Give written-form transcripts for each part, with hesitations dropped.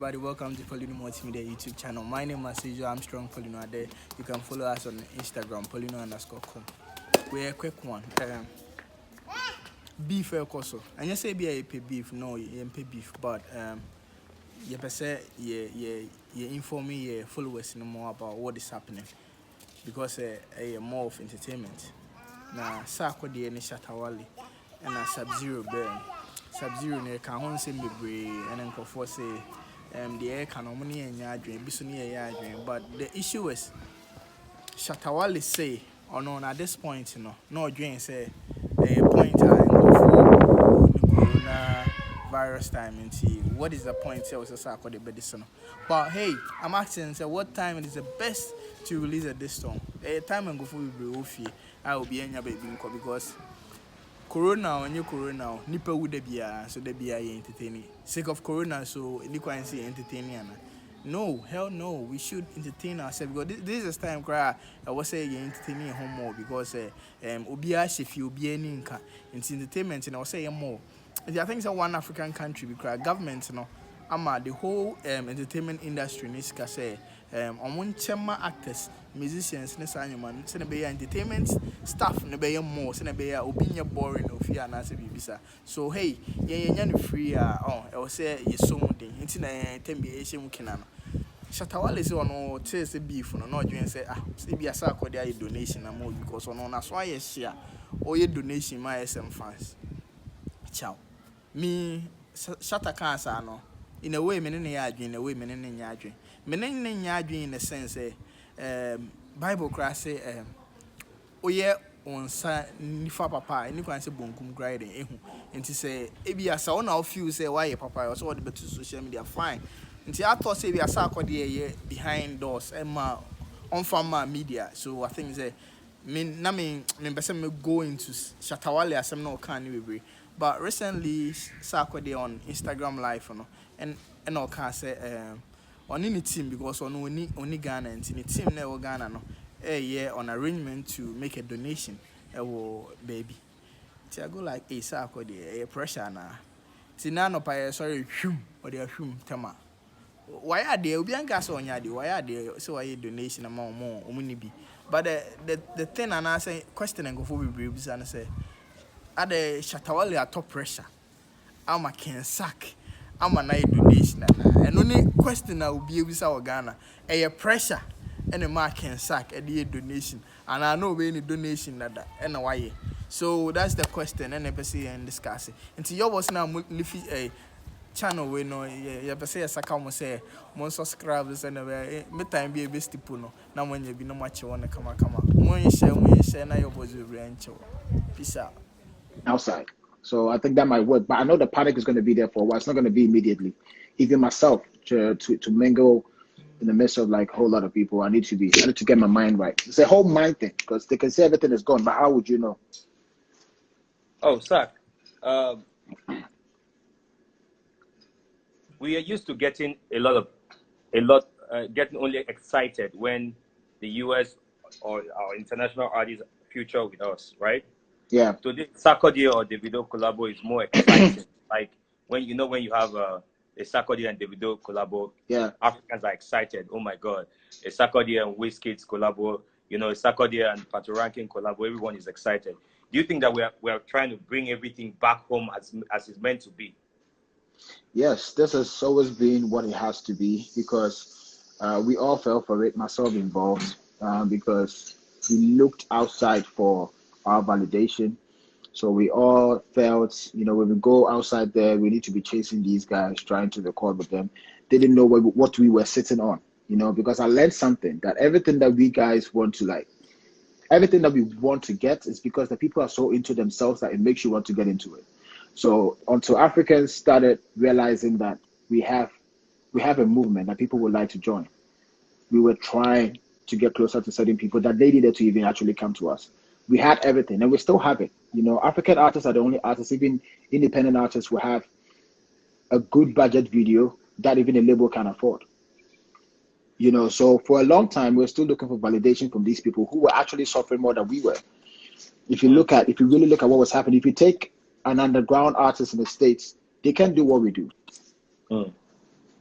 Everybody, welcome to Poleeno Multimedia YouTube channel. My name is Armstrong Poleeno. There, you can follow us on Instagram, Poleeno_com. We're a quick one. Beef, also. And you say be a beef, no, you pay beef, but you say you inform me, your followers no more about what is happening because more of entertainment. Now, Sarkodie and Shatta Wale and a Sub-Zero burn. Sub-Zero ne can say me brave and then for say the air can only and yardring, Bissoni yardring. But the issue is Shatta Wale say or no at this point, no dream say a point and go for corona virus time and see what is the point here was a Sarkodie medicine. But hey, I'm asking say what time is the best to release this song? A time and go for we I will be in your baby because corona when you corona nipa would be so they be entertaining sake of corona so you can see entertaining. No, hell no, we should entertain ourselves because this is time cry I was say you entertaining home more because obia if you be any inca into entertainment and I was say more. I think it's one African country because government the whole entertainment industry needs to say on chema actors, musicians, man, send be entertainment staff, be more, send be opinia boring of ya na bisa. So hey, you free I will say you so much into the tembe Asian kinana. Shatta Wale say no taste the beef no doing say say be a Sarkodie donation and more because on that's why you share or your donation my SM fans. Ciao. Me Shatta cancer no. In a way, many in a way, many yardring. Many yardring in the sense, Bible class say, oh yeah, on sa nifa papa, and you can say bunkum grinding, and to say, if you are so now few say why papa, or so the social media fine. And I thought say we are Sarkodie behind doors and on farmer media. So I think say, me person go into Shatta Wale as some no can be. But recently, Sarkodie on Instagram Live, and all can say on any team because on only Ghana and in team never Ghana a year on arrangement to make a donation. Baby, I go like Sarkodie, a pressure now. Tinano pay sorry, or they tema. Why are they? Obian gas on yadi? Why are they? So I donation amount more, be. But the thing and I say question and go for we and say. At the Shatta Wale at top pressure. I'm a can sack. I'm a night donation. And only question I will be able to Ghana. A pressure and a mark can sack a year donation. And I know any donation that and why. So that's the question and I see and discuss it. Until you was now a channel we know you say a come say more subscribers and me time be a best puno. Now when you be no much you wanna come. When you share now your boys will branch. Peace out. Outside. So I think that might work. But I know the panic is going to be there for a while. It's not going to be immediately. Even myself, to mingle in the midst of like a whole lot of people, I need to get my mind right. It's a whole mind thing because they can say everything is gone, but how would you know? Oh, Sak. We are used to getting getting only excited when the US or our international artists feature with us, right? Yeah. So this Sarkodie or Davido collabo is more exciting. Like when you have a Sarkodie and Davido collabo, yeah, Africans are excited. Oh my God, a Sarkodie and Wizkid's collabo, a Sarkodie and Patoranking collabo. Everyone is excited. Do you think that we are trying to bring everything back home as it's meant to be? Yes, this has always been what it has to be because we all fell for it, myself involved, because we looked outside for our validation. So we all felt, when we go outside there, we need to be chasing these guys, trying to record with them. They didn't know what we were sitting on, because I learned something that everything that we guys want to like, everything that we want to get is because the people are so into themselves that it makes you want to get into it. So until Africans started realizing that we have a movement that people would like to join, we were trying to get closer to certain people that they needed to even actually come to us. We had everything and we still have it. African artists are the only artists, even independent artists will have a good budget video that even a label can afford. So for a long time, we're still looking for validation from these people who were actually suffering more than we were. If you really look at what was happening, if you take an underground artist in the States, they can do what we do.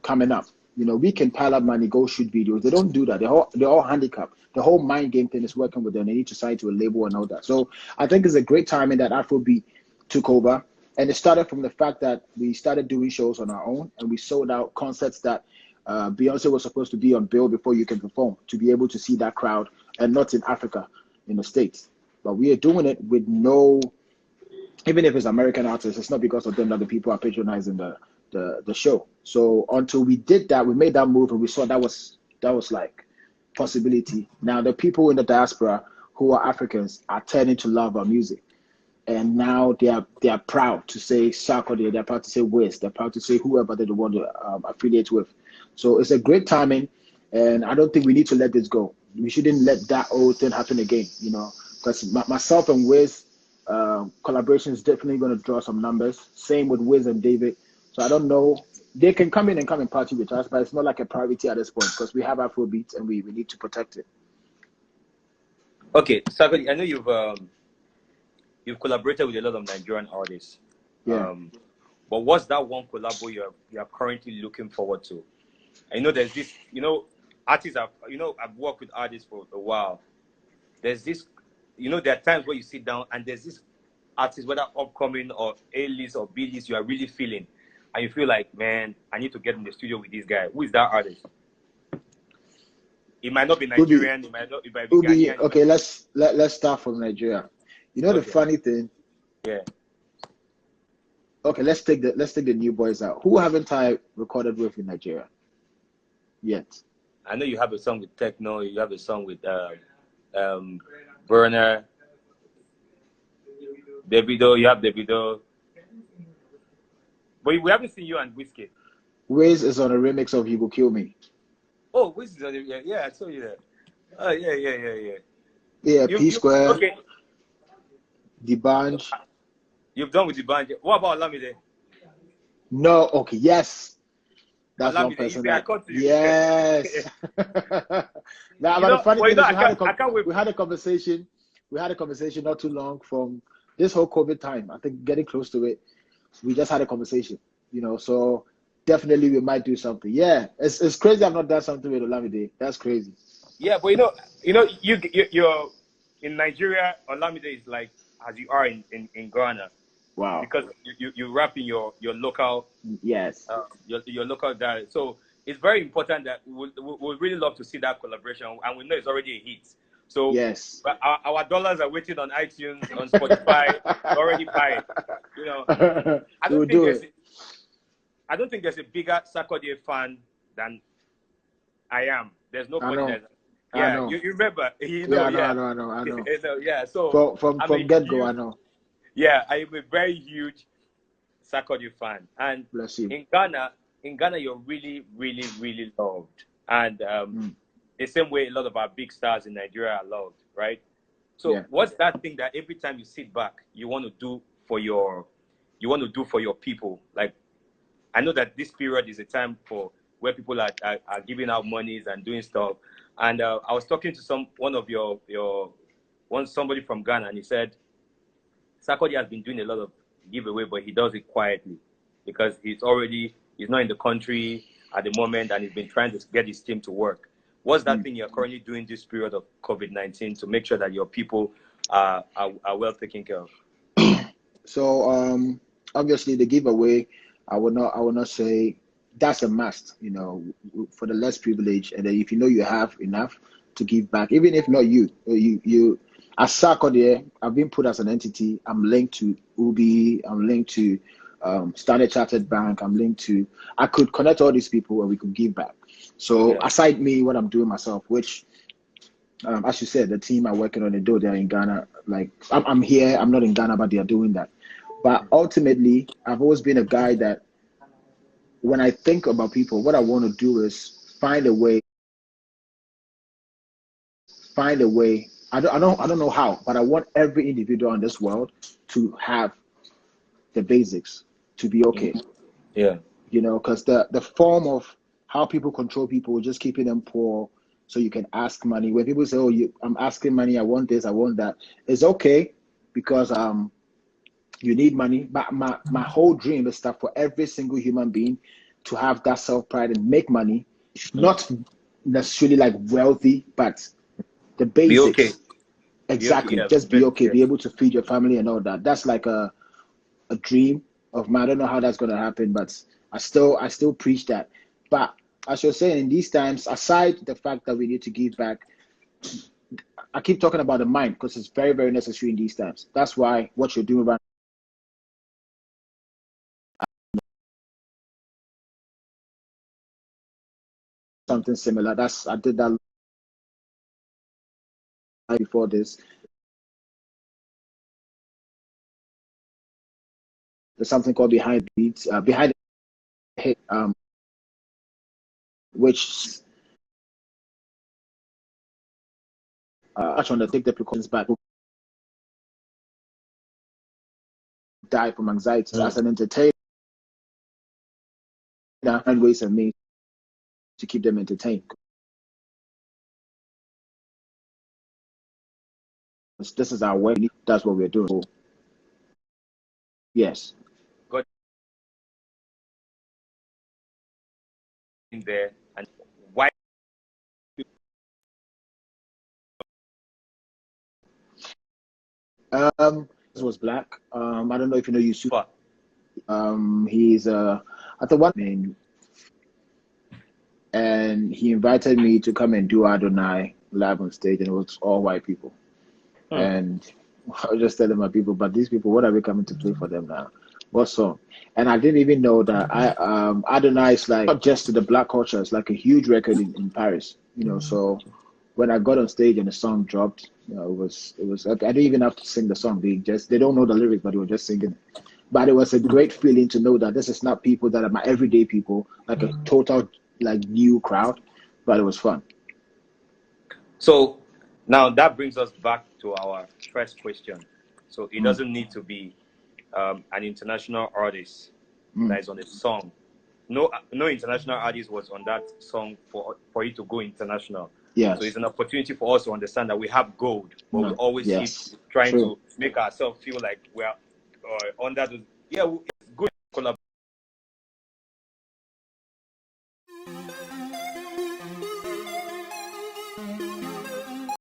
Coming up, you know, we can pile up money, go shoot videos. They don't do that. They're all handicapped. The whole mind game thing is working with them. They need to sign to a label and all that. So I think it's a great timing that Afrobeat took over. And it started from the fact that we started doing shows on our own, and we sold out concerts that Beyonce was supposed to be on bill before you can perform, to be able to see that crowd, and not in Africa, in the States. But we are doing it with no, even if it's American artists, it's not because of them that the people are patronizing the show. So until we did that, we made that move, and we saw that was like possibility. Now the people in the diaspora who are Africans are turning to love our music. And now they are proud to say Sarkodie, they're proud to say Wiz, they're proud to say whoever they want to affiliate with. So it's a great timing, and I don't think we need to let this go. We shouldn't let that old thing happen again, you know, because myself and Wiz collaboration is definitely going to draw some numbers. Same with Wiz and David. So I don't know. They can come in and party with us, but it's not like a priority at this point because we have Afrobeat and we need to protect it. Okay, Sarkodie, I know you've collaborated with a lot of Nigerian artists. Yeah. But what's that one collabo you are currently looking forward to? I know there's this, you know, artists have, you know, I've worked with artists for a while. There's this, you know, there are times where you sit down and there's this artist, whether upcoming or A-list or B-list, you are really feeling. And you feel like, man, I need to get in the studio with this guy. Who is that artist? It might not be Nigerian, it might be Ghanaian. Okay, let's start from Nigeria. You know, the funny thing. Yeah. Okay, let's take the new boys out. Who haven't I recorded with in Nigeria yet? I know you have a song with Techno. You have a song with Burner, Davido. You have Davido. But we haven't seen you and Whiskey. Wiz is on a remix of "You Go Kill Me." Oh, Wiz is on it. Yeah, I saw you there. Oh, yeah. Yeah, P Square. Okay. The Bunch. You've done with the band. What about Olamide? No, okay, yes. That's Olamide, one person. Yes. Now, but the funny thing is, we had a conversation. We had a conversation not too long from this whole COVID time. I think getting close to it, we just had a conversation. You know, so definitely we might do something. Yeah, it's crazy. I've not done something with Olamide. That's crazy. Yeah, but you're in Nigeria. Olamide is like as you are in Ghana. Wow. Because you rap in your local. Yes. Your local dialect. So it's very important that we'd really love to see that collaboration, and we know it's already a hit. So yes, but our dollars are waiting on iTunes, on Spotify, already buy. You know, I don't think there's a bigger Sarkodie fan than I am. There's nobody that. Yeah, you remember? You know, I know. Yeah, so from get-go, I know. Yeah, I am a very huge Sarkodie fan, and bless you. In Ghana, you're really, really, really loved, and the same way a lot of our big stars in Nigeria are loved, right? So, what's that thing that every time you sit back, you want to do for your people? Like, I know that this period is a time for where people are giving out monies and doing stuff. And I was talking to somebody from Ghana, and he said Sarkodie has been doing a lot of giveaway, but he does it quietly because he's not in the country at the moment, and he's been trying to get his team to work. What's that thing you're currently doing this period of COVID-19 to make sure that your people are well taken care of? So obviously the giveaway, I will not say that's a must, you know, for the less privileged. And then if you know you have enough to give back, even if not you as Sarkodie, I've been put as an entity. I'm linked to Ubi. I'm linked to Standard Chartered Bank. I'm linked to. I could connect all these people and we could give back. So aside me, what I'm doing myself, which, as you said, the team are working on it. Though they're in Ghana, like I'm here. I'm not in Ghana, but they are doing that. But ultimately, I've always been a guy that when I think about people, what I want to do is find a way. I don't know how, but I want every individual in this world to have the basics to be okay. Yeah. You know, because the form of how people control people, just keeping them poor so you can ask money. When people say, "Oh, I'm asking money, I want this, I want that," it's okay because You need money. But my whole dream is that for every single human being to have that self-pride and make money, not necessarily like wealthy, but the Be okay. basics. Exactly. Yeah, Just be okay, yeah. be able to feed your family and all that. That's like a dream of mine. I don't know how that's gonna happen, but I still preach that. But as you're saying, in these times, aside the fact that we need to give back, I keep talking about the mind because it's very, very necessary in these times. That's why what you're doing right now, something similar. I did that before this. There's something called behind beats, behind the hit, which touch on the take the precautions back. Die from anxiety as an entertainer and ways and means to keep them entertained. This is our way. That's what we're doing. So, yes. Got in there, and why? This was black. I don't know if you know Yusuf. He's at the one name, and he invited me to come and do Adonai live on stage, and it was all white people. And I was just telling my people, but these people, what are we coming to play for them now? What song? And I didn't even know that Adonai is like not just to the black culture, it's like a huge record in Paris, you know. So when I got on stage and the song dropped, you know, it was I didn't even have to sing the song. They don't know the lyrics, but they were just singing. But it was a great feeling to know that this is not people that are my everyday people, like a total like new crowd, but it was fun. So now that brings us back to our first question. So it doesn't need to be an international artist that is on a song. No international artist was on that song for it to go international. Yes. So it's an opportunity for us to understand that we have gold, but we always keep trying to make ourselves feel like we're under the